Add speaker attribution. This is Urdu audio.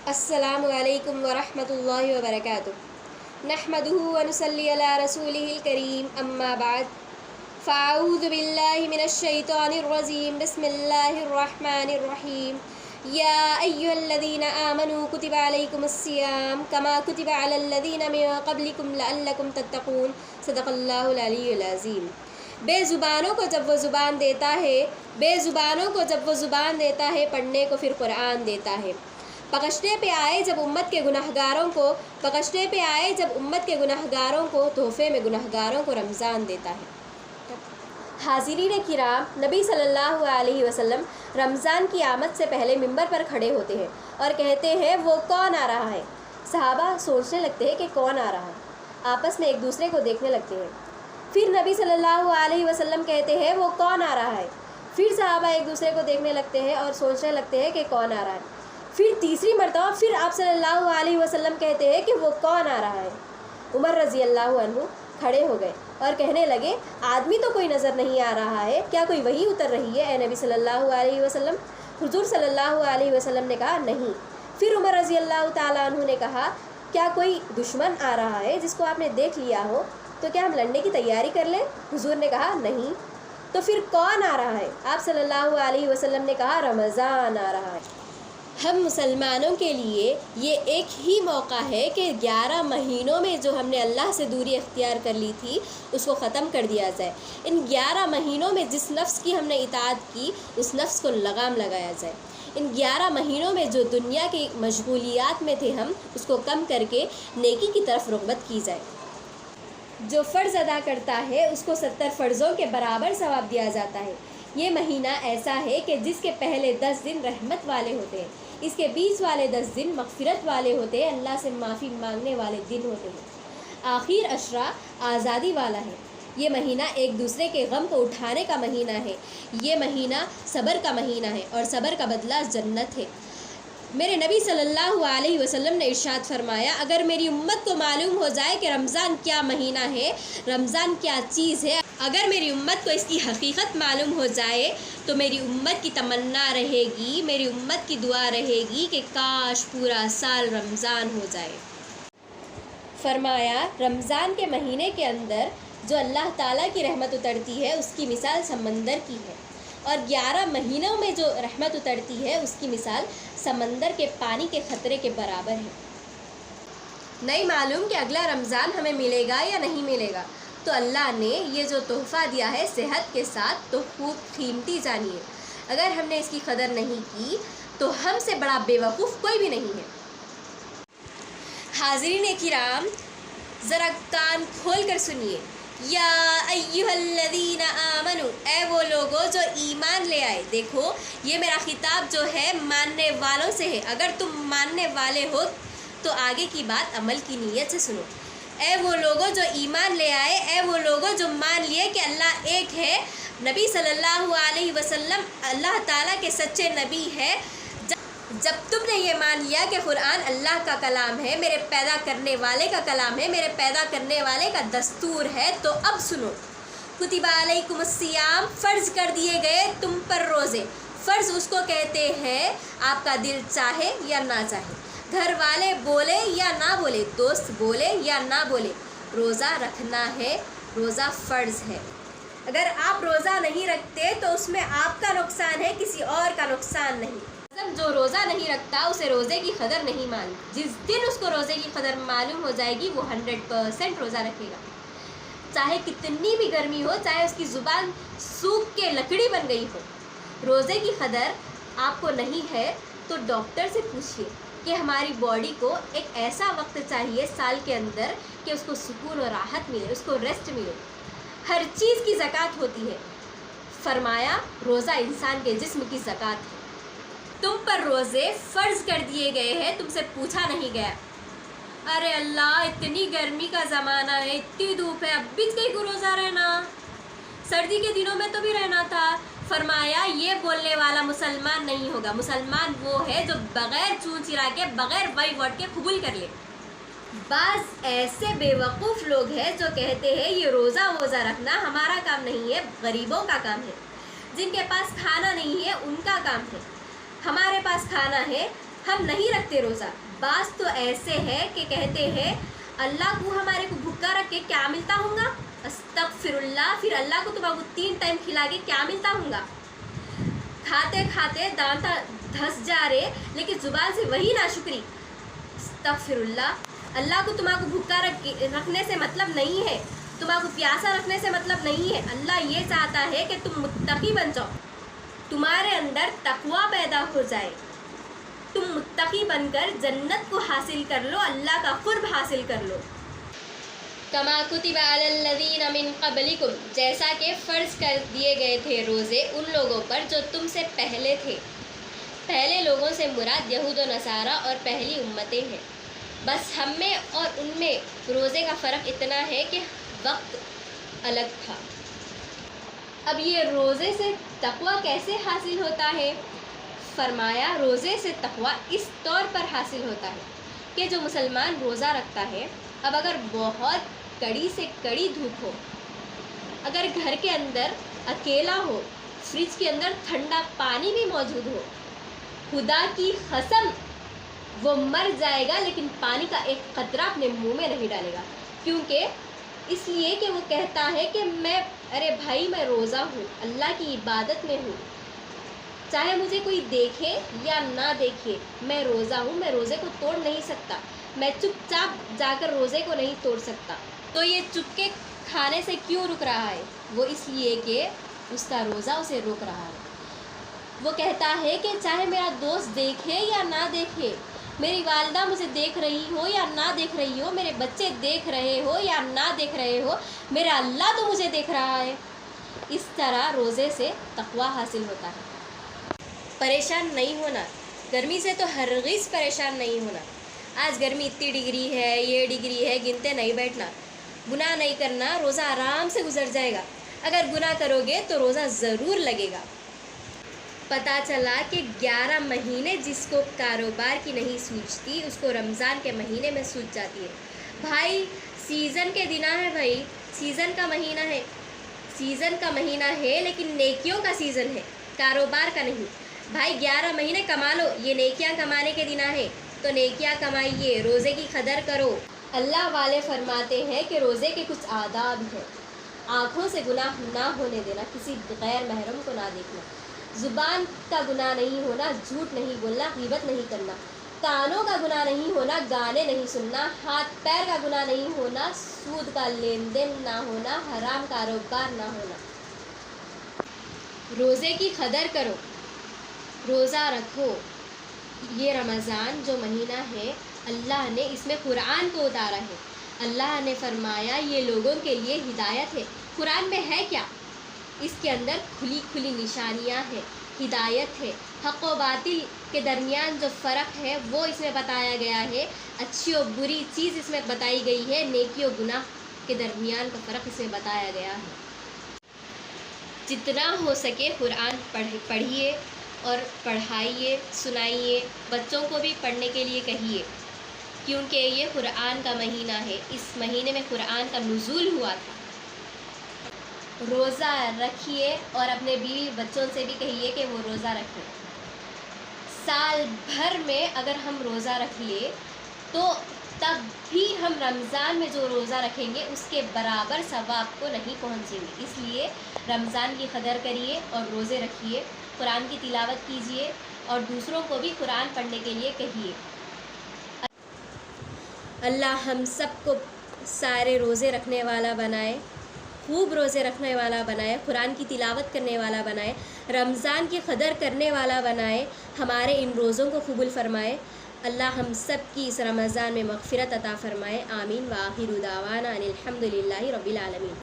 Speaker 1: السلام علیکم ورحمۃ اللہ وبرکاتہ نحمده ونصلی علی رسولہ الکریم اما بعد فاعوذ باللہ من الشیطان الرجیم بسم اللہ الرحمن الرحیم یا ایھا الذین آمنوا کتب علیکم الصیام کما کتب علی الذین من قبلکم لعلکم تتقون صدق اللہ العلی العظیم۔ بے زبانوں کو جب وہ زبان دیتا ہے پڑھنے کو پھر قرآن دیتا ہے۔ بخشنے پہ آئے جب امت کے گناہگاروں کو تحفے میں گناہگاروں کو رمضان دیتا ہے۔ حاضرین کرام، نبی صلی اللہ علیہ وسلم رمضان کی آمد سے پہلے ممبر پر کھڑے ہوتے ہیں اور کہتے ہیں وہ کون آ رہا ہے۔ صحابہ سوچنے لگتے ہیں کہ کون آ رہا ہے، آپس میں ایک دوسرے کو دیکھنے لگتے ہیں۔ پھر نبی صلی اللہ علیہ وسلم کہتے ہیں وہ کون آ رہا ہے۔ پھر صحابہ ایک دوسرے کو دیکھنے لگتے ہیں اور سوچنے لگتے ہیں کہ کون آ رہا ہے۔ پھر تیسری مرتبہ پھر آپ صلی اللہ علیہ وسلم کہتے ہیں کہ وہ کون آ رہا ہے۔ عمر رضی اللہ عنہ کھڑے ہو گئے اور کہنے لگے آدمی تو کوئی نظر نہیں آ رہا ہے، کیا کوئی وحی اتر رہی ہے اے نبی صلی اللہ علیہ وسلم؟ حضور صلی اللہ علیہ وسلم نے کہا نہیں۔ پھر عمر رضی اللہ تعالیٰ عنہ نے کہا کیا کوئی دشمن آ رہا ہے جس کو آپ نے دیکھ لیا ہو، تو کیا ہم لڑنے کی تیاری کر لیں؟ حضور نے کہا نہیں۔ تو پھر کون آ رہا ہے؟ آپ صلی اللہ علیہ وسلم نے کہا رمضان آ رہا ہے۔ ہم مسلمانوں کے لیے یہ ایک ہی موقع ہے کہ 11 مہینوں میں جو ہم نے اللہ سے دوری اختیار کر لی تھی اس کو ختم کر دیا جائے۔ ان 11 مہینوں میں جس نفس کی ہم نے اطاعت کی اس نفس کو لگام لگایا جائے۔ ان 11 مہینوں میں جو دنیا کی مشغولیات میں تھے ہم اس کو کم کر کے نیکی کی طرف رغبت کی جائے۔ جو فرض ادا کرتا ہے اس کو 70 فرضوں کے برابر ثواب دیا جاتا ہے۔ یہ مہینہ ایسا ہے کہ جس کے پہلے 10 دن رحمت والے ہوتے ہیں، اس کے بیچ والے 10 دن مغفرت والے ہوتے ہیں، اللہ سے معافی مانگنے والے دن ہوتے ہیں۔ آخر عشرہ آزادی والا ہے۔ یہ مہینہ ایک دوسرے کے غم کو اٹھانے کا مہینہ ہے۔ یہ مہینہ صبر کا مہینہ ہے اور صبر کا بدلہ جنت ہے۔ میرے نبی صلی اللہ علیہ وسلم نے ارشاد فرمایا اگر میری امت کو معلوم ہو جائے کہ رمضان کیا مہینہ ہے، رمضان کیا چیز ہے، اگر میری امت کو اس کی حقیقت معلوم ہو جائے تو میری امت کی تمنا رہے گی، میری امت کی دعا رہے گی کہ کاش پورا سال رمضان ہو جائے۔ فرمایا رمضان کے مہینے کے اندر جو اللہ تعالیٰ کی رحمت اترتی ہے اس کی مثال سمندر کی ہے، اور 11 مہینوں میں جو رحمت اترتی ہے اس کی مثال سمندر کے پانی کے خطرے کے برابر ہے۔ نہیں معلوم کہ اگلا رمضان ہمیں ملے گا یا نہیں ملے گا، تو اللہ نے یہ جو تحفہ دیا ہے صحت کے ساتھ تو خوب قیمتی جانیے۔ اگر ہم نے اس کی قدر نہیں کی تو ہم سے بڑا بے وقوف کوئی بھی نہیں ہے۔ حاضرین کرام، ذرا کان کھول کر سنیے۔ یا ایھا الذین آمنوا، اے وہ لوگوں جو ایمان لے آئے۔ دیکھو یہ میرا خطاب جو ہے ماننے والوں سے ہے۔ اگر تم ماننے والے ہو تو آگے کی بات عمل کی نیت سے سنو۔ اے وہ لوگوں جو ایمان لے آئے، اے وہ لوگوں جو مان لیے کہ اللہ ایک ہے، نبی صلی اللہ علیہ وسلم اللہ تعالیٰ کے سچے نبی ہے۔ جب تم نے یہ مان لیا کہ قرآن اللہ کا کلام ہے، میرے پیدا کرنے والے کا کلام ہے، میرے پیدا کرنے والے کا دستور ہے، تو اب سنو۔ کتب علیکم الصیام، فرض کر دیے گئے تم پر روزے۔ فرض اس کو کہتے ہیں آپ کا دل چاہے یا نہ چاہے، گھر والے بولے یا نہ بولے، دوست بولے یا نہ بولے، روزہ رکھنا ہے، روزہ فرض ہے۔ اگر آپ روزہ نہیں رکھتے تو اس میں آپ کا نقصان ہے، کسی اور کا نقصان نہیں۔ جو روزہ نہیں رکھتا اسے روزے کی قدر نہیں معلوم، جس دن اس کو روزے کی قدر معلوم ہو جائے گی وہ 100% روزہ رکھے گا، چاہے کتنی بھی گرمی ہو، چاہے اس کی زبان سوکھ کے لکڑی بن گئی ہو۔ روزے کی قدر آپ کو نہیں ہے تو ڈاکٹر سے پوچھیے کہ ہماری باڈی کو ایک ایسا وقت چاہیے سال کے اندر کہ اس کو سکون اور راحت ملے، اس کو ریسٹ ملے۔ ہر چیز کی زکوٰۃ ہوتی ہے، فرمایا روزہ انسان کے جسم کی زکوٰۃ ہے۔ تم پر روزے فرض کر دیے گئے ہیں، تم سے پوچھا نہیں گیا ارے اللہ اتنی گرمی کا زمانہ ہے، اتنی دھوپ ہے، اب بھی کہیں کو روزہ رہنا، سردی کے دنوں میں تو بھی رہنا تھا۔ فرمایا یہ بولنے والا مسلمان نہیں ہوگا، مسلمان وہ ہے جو بغیر چون چرا کے بغیر وائی ورڈ کے قبول کر لے۔ بعض ایسے بے وقوف لوگ ہیں جو کہتے ہیں یہ روزہ رکھنا ہمارا کام نہیں ہے، غریبوں کا کام ہے، جن کے پاس کھانا نہیں ہے ان کا کام ہے، ہمارے پاس کھانا ہے، ہم نہیں رکھتے روزہ۔ بعض تو ایسے ہیں کہ کہتے ہیں اللہ کو ہمارے کو بھوکا رکھ کے کیا ملتا ہوں گا، استغفر اللہ، پھر اللہ کو تمہارے 3 ٹائم کھلا کے کیا ملتا ہوں گا۔ کھاتے کھاتے دانت دھس جا رہے لیکن زبان سے وہی ناشکری، استغفر اللہ۔ اللہ کو تمہارے کو بھوکا رکھنے سے مطلب نہیں ہے، تمہارے کو پیاسا رکھنے سے مطلب نہیں ہے۔ اللہ یہ چاہتا ہے کہ تم متقی بن جاؤ، تمہارے اندر تقوی پیدا ہو جائے، تم متقی بن کر جنت کو حاصل کر لو، اللہ کا قرب حاصل کر لو۔ کما کتب علی الذین من قبلکم، جیسا کہ فرض کر دیے گئے تھے روزے ان لوگوں پر جو تم سے پہلے تھے۔ پہلے لوگوں سے مراد یہود و نصارہ اور پہلی امتیں ہیں۔ بس ہم میں اور ان میں روزے کا فرق اتنا ہے کہ وقت الگ تھا۔ اب یہ روزے سے تقوی کیسے حاصل ہوتا ہے؟ فرمایا روزے سے تقوی اس طور پر حاصل ہوتا ہے کہ جو مسلمان روزہ رکھتا ہے، اب اگر بہت کڑی سے کڑی دھوپ ہو، اگر گھر کے اندر اکیلا ہو، فریج کے اندر ٹھنڈا پانی بھی موجود ہو، خدا کی قسم وہ مر جائے گا لیکن پانی کا ایک قطرہ اپنے منہ میں نہیں ڈالے گا۔ کیونکہ اس لیے کہ وہ کہتا ہے کہ ارے بھائی میں روزہ ہوں، اللہ کی عبادت میں ہوں، چاہے مجھے کوئی دیکھے یا نہ دیکھے، میں روزہ ہوں، میں روزے کو توڑ نہیں سکتا، میں چپ چاپ جا کر روزے کو نہیں توڑ سکتا۔ تو یہ چپ کے کھانے سے کیوں رک رہا ہے؟ وہ اس لیے کہ اس کا روزہ اسے روک رہا ہے۔ وہ کہتا ہے کہ چاہے میرا دوست دیکھے یا نہ دیکھے، میری والدہ مجھے دیکھ رہی ہو یا نہ دیکھ رہی ہو، میرے بچے دیکھ رہے ہو یا نہ دیکھ رہے ہو، میرا اللہ تو مجھے دیکھ رہا ہے۔ اس طرح روزے سے تقوی حاصل ہوتا ہے۔ پریشان نہیں ہونا، گرمی سے تو ہرگز پریشان نہیں ہونا۔ آج گرمی اتنی ڈگری ہے، یہ ڈگری ہے، گنتے نہیں بیٹھنا، گناہ نہیں کرنا، روزہ آرام سے گزر جائے گا۔ اگر گناہ کرو گے تو روزہ ضرور لگے گا۔ پتہ چلا کہ 11 مہینے جس کو کاروبار کی نہیں سوچتی اس کو رمضان کے مہینے میں سوچ جاتی ہے۔ بھائی سیزن کے دن ہے، بھائی سیزن کا مہینہ ہے، سیزن کا مہینہ ہے لیکن نیکیوں کا سیزن ہے، کاروبار کا نہیں۔ بھائی 11 مہینے کما لو، یہ نیکیاں کمانے کے دن ہے تو نیکیاں کمائیے، روزے کی قدر کرو۔ اللہ والے فرماتے ہیں کہ روزے کے کچھ آداب ہیں۔ آنکھوں سے گناہ نہ ہونے دینا، کسی غیر محرم کو نہ دیکھنا، زبان کا گناہ نہیں ہونا، جھوٹ نہیں بولنا، غیبت نہیں کرنا، کانوں کا گناہ نہیں ہونا، گانے نہیں سننا، ہاتھ پیر کا گناہ نہیں ہونا، سود کا لین دین نہ ہونا، حرام کاروبار نہ ہونا۔ روزے کی قدر کرو، روزہ رکھو۔ یہ رمضان جو مہینہ ہے اللہ نے اس میں قرآن کو اتارا ہے۔ اللہ نے فرمایا یہ لوگوں کے لیے ہدایت ہے۔ قرآن میں ہے کیا؟ اس کے اندر کھلی کھلی نشانیاں ہیں، ہدایت ہے، حق و باطل کے درمیان جو فرق ہے وہ اس میں بتایا گیا ہے، اچھی و بری چیز اس میں بتائی گئی ہے، نیکی و گناہ کے درمیان کا فرق اس میں بتایا گیا ہے۔ جتنا ہو سکے قرآن پڑھیے اور پڑھائیے، سنائیے، بچوں کو بھی پڑھنے کے لیے کہیے، کیونکہ یہ قرآن کا مہینہ ہے، اس مہینے میں قرآن کا نزول ہوا تھا۔ روزہ رکھیے اور اپنے بیوی بچوں سے بھی کہیے کہ وہ روزہ رکھیں۔ سال بھر میں اگر ہم روزہ رکھ لیے تو تب بھی ہم رمضان میں جو روزہ رکھیں گے اس کے برابر ثواب کو نہیں پہنچیں گے۔ اس لیے رمضان کی قدر کریے اور روزے رکھیے، قرآن کی تلاوت کیجیے اور دوسروں کو بھی قرآن پڑھنے کے لیے کہیے۔ اللہ ہم سب کو سارے روزے رکھنے والا بنائے، خوب روزے رکھنے والا بنائے، قرآن کی تلاوت کرنے والا بنائے، رمضان کی قدر کرنے والا بنائے، ہمارے ان روزوں کو قبول فرمائے۔ اللہ ہم سب کی اس رمضان میں مغفرت عطا فرمائے، آمین۔ وآخر دعوانا ان الحمد للہ رب العالمین۔